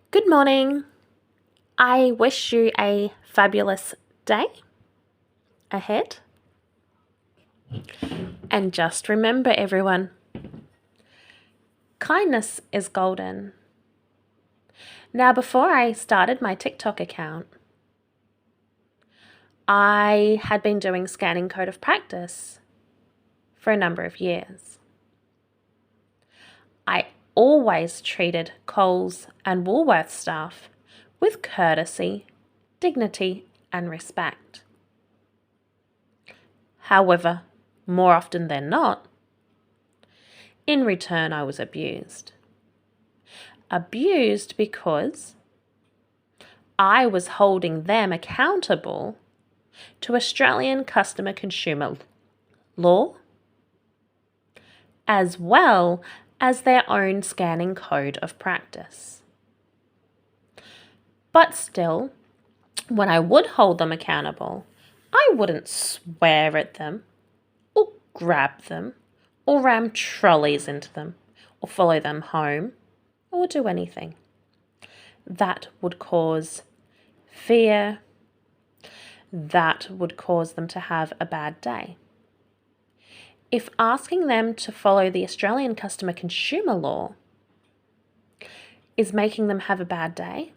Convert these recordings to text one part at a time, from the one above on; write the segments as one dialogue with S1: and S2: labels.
S1: Good morning. I wish you a fabulous day ahead. And just remember, everyone, kindness is golden. Now, before I started my TikTok account, I had been doing scanning code of practice for a number of years. I always treated Coles and Woolworths staff with courtesy, dignity, and respect. However, more often than not, in return, I was abused. Abused because I was holding them accountable to Australian customer consumer law, as well as their own scanning code of practice. But still, when I would hold them accountable, I wouldn't swear at them, or grab them, or ram trolleys into them, or follow them home, or do anything that would cause fear, that would cause them to have a bad day. If asking them to follow the Australian customer consumer law is making them have a bad day,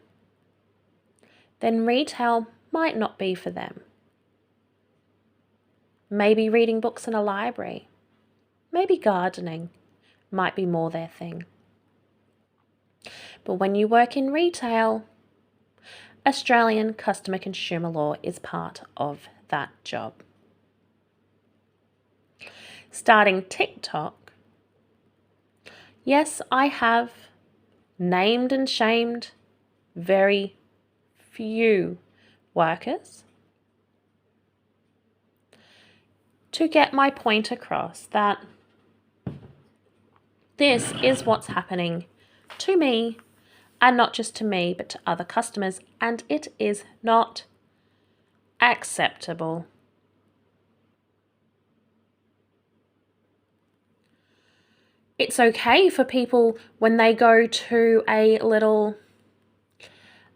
S1: then retail might not be for them. Maybe reading books in a library, maybe gardening might be more their thing. But when you work in retail, Australian customer consumer law is part of that job. Starting TikTok, yes, I have named and shamed very few workers to get my point across that this is what's happening to me, and not just to me, but to other customers, and it is not acceptable. It's okay for people when they go to a little,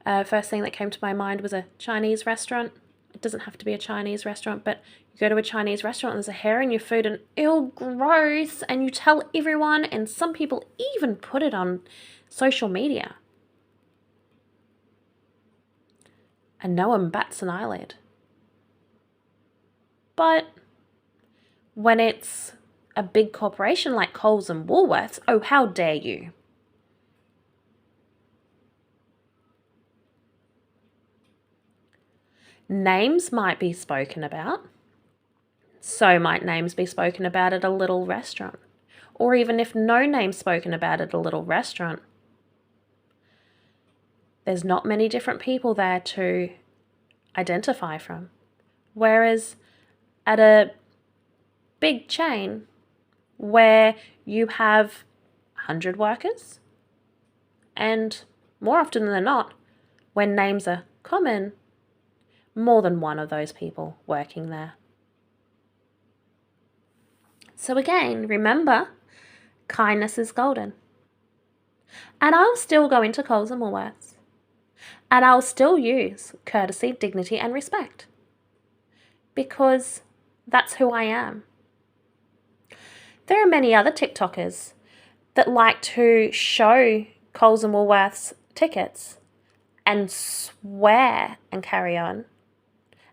S1: first thing that came to my mind was a Chinese restaurant. It doesn't have to be a Chinese restaurant, but you go to a Chinese restaurant and there's a hair in your food and ew, gross, and you tell everyone, and some people even put it on social media. And no one bats an eyelid. But when it's a big corporation like Coles and Woolworths, oh, how dare you? Names might be spoken about. So might names be spoken about at a little restaurant. Or even if no name's spoken about at a little restaurant, there's not many different people there to identify from. Whereas at a big chain where you have 100 workers, and more often than not, when names are common, more than one of those people working there. So again, remember, kindness is golden. And I'll still go into Coles and Woolworths. And I'll still use courtesy, dignity, and respect. Because that's who I am. There are many other TikTokers that like to show Coles and Woolworths tickets and swear and carry on.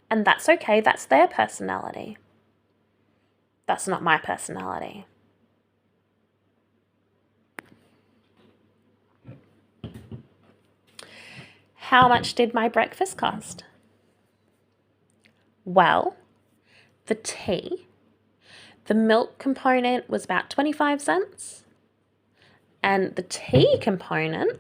S1: And that's okay, that's their personality. That's not my personality. How much did my breakfast cost? Well, the tea, the milk component was about 25 cents. And the tea component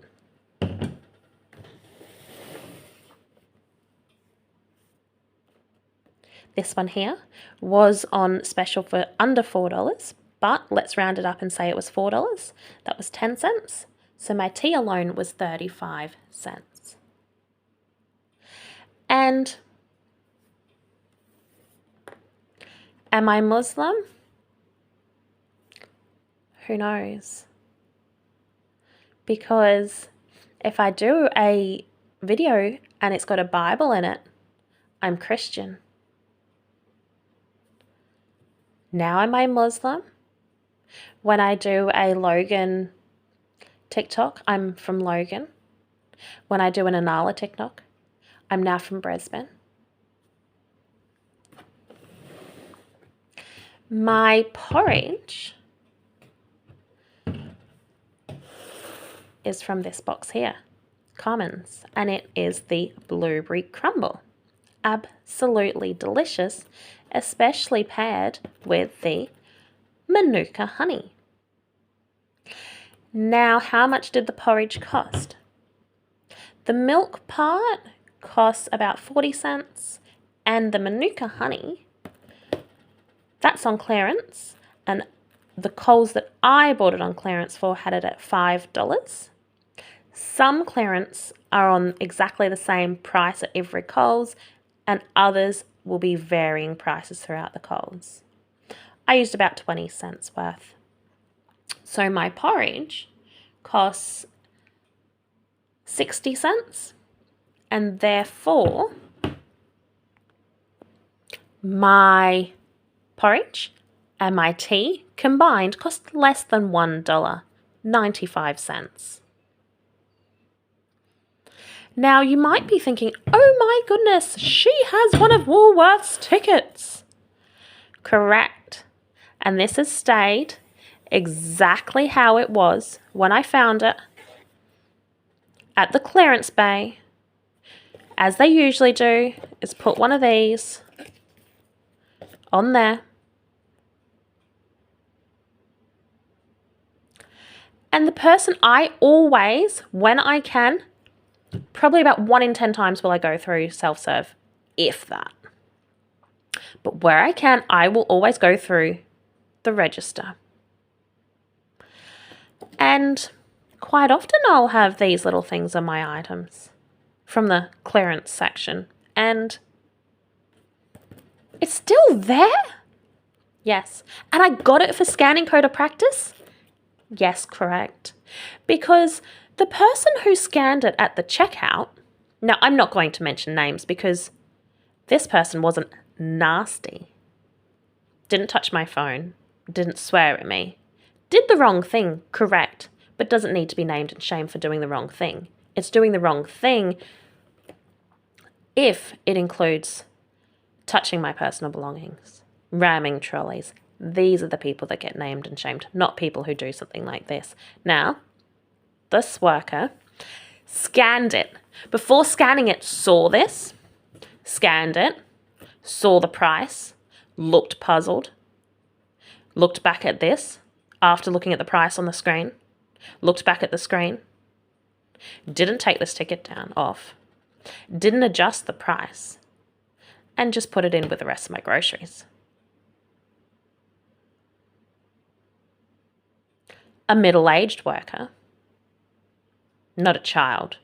S1: this one here was on special for under $4, but let's round it up and say it was $4. That was 10 cents. So my tea alone was 35 cents. And am I Muslim? Who knows? Because If I do a video and it's got a Bible in it, I'm Christian. Now am I Muslim? When I do a Logan TikTok, I'm from Logan. When I do an Anala TikTok, I'm now from Brisbane. My porridge is from this box here, Commons, and it is the blueberry crumble. Absolutely delicious, especially paired with the Manuka honey. Now, how much did the porridge cost? The milk part costs about 40 cents, and the Manuka honey, that's on clearance, and the Coles that I bought it on clearance for had it at $5. Some clearance are on exactly the same price at every Coles, and others will be varying prices throughout the Coles. I used about 20 cents worth. So my porridge costs 60 cents, and therefore my porridge and my tea combined cost less than $1.95. Now you might be thinking, oh my goodness, she has one of Woolworth's tickets. Correct. And this has stayed exactly how it was when I found it at the clearance bay. As they usually do, is put one of these on there. And the person I always, when I can, probably about 1 in 10 times will I go through self-serve, if that. But where I can, I will always go through the register. And quite often I'll have these little things on my items from the clearance section. And it's still there? Yes. And I got it for scanning code of practice? Yes, correct. Because the person who scanned it at the checkout, now I'm not going to mention names because this person wasn't nasty, didn't touch my phone, didn't swear at me, did the wrong thing, correct, but doesn't need to be named and shamed for doing the wrong thing. It's doing the wrong thing if it includes touching my personal belongings, ramming trolleys. These are the people that get named and shamed, not people who do something like this. Now, this worker scanned it. Before scanning it, saw this, scanned it, saw the price, looked puzzled, looked back at this after looking at the price on the screen, looked back at the screen, didn't take this ticket down off, didn't adjust the price, and just put it in with the rest of my groceries. A middle-aged worker, not a child.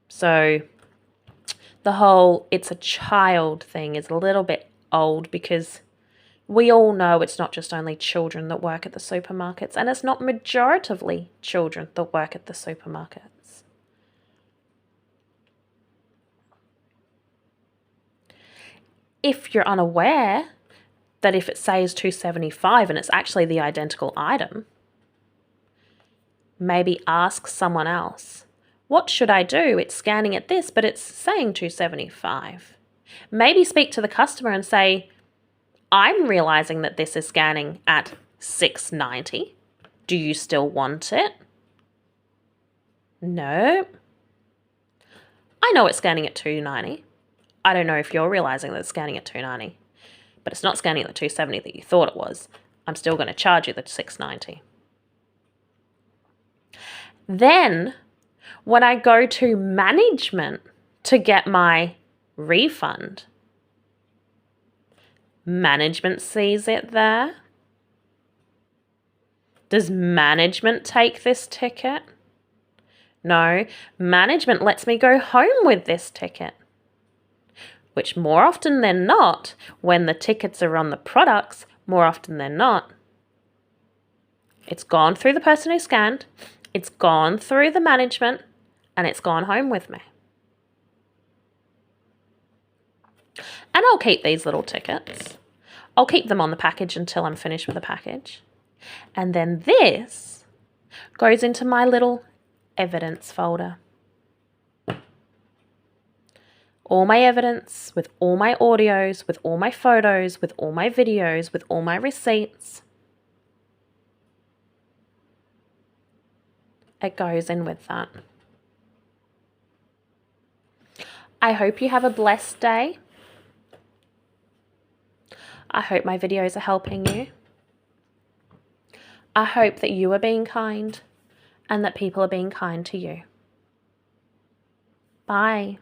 S1: So the whole it's a child thing is a little bit old because we all know it's not just only children that work at the supermarkets, and it's not majoritively children that work at the supermarkets. If you're unaware that if it says $2.75 and it's actually the identical item, maybe ask someone else, what should I do? It's scanning at this, but it's saying $2.75. Maybe speak to the customer and say, I'm realizing that this is scanning at $6.90. Do you still want it? No. I know it's scanning at $2.90. I don't know if you're realizing that it's scanning at $2.90, but it's not scanning at the $2.70 that you thought it was. I'm still going to charge you the $6.90. Then, when I go to management to get my refund, management sees it there. Does management take this ticket? No, management lets me go home with this ticket. Which more often than not, when the tickets are on the products, more often than not, it's gone through the person who scanned, It's gone through the management and it's gone home with me. And I'll keep these little tickets. I'll keep them on the package until I'm finished with the package. And then this goes into my little evidence folder. All my evidence, with all my audios, with all my photos, with all my videos, with all my receipts. It goes in with that. I hope you have a blessed day. I hope my videos are helping you. I hope that you are being kind and that people are being kind to you. Bye.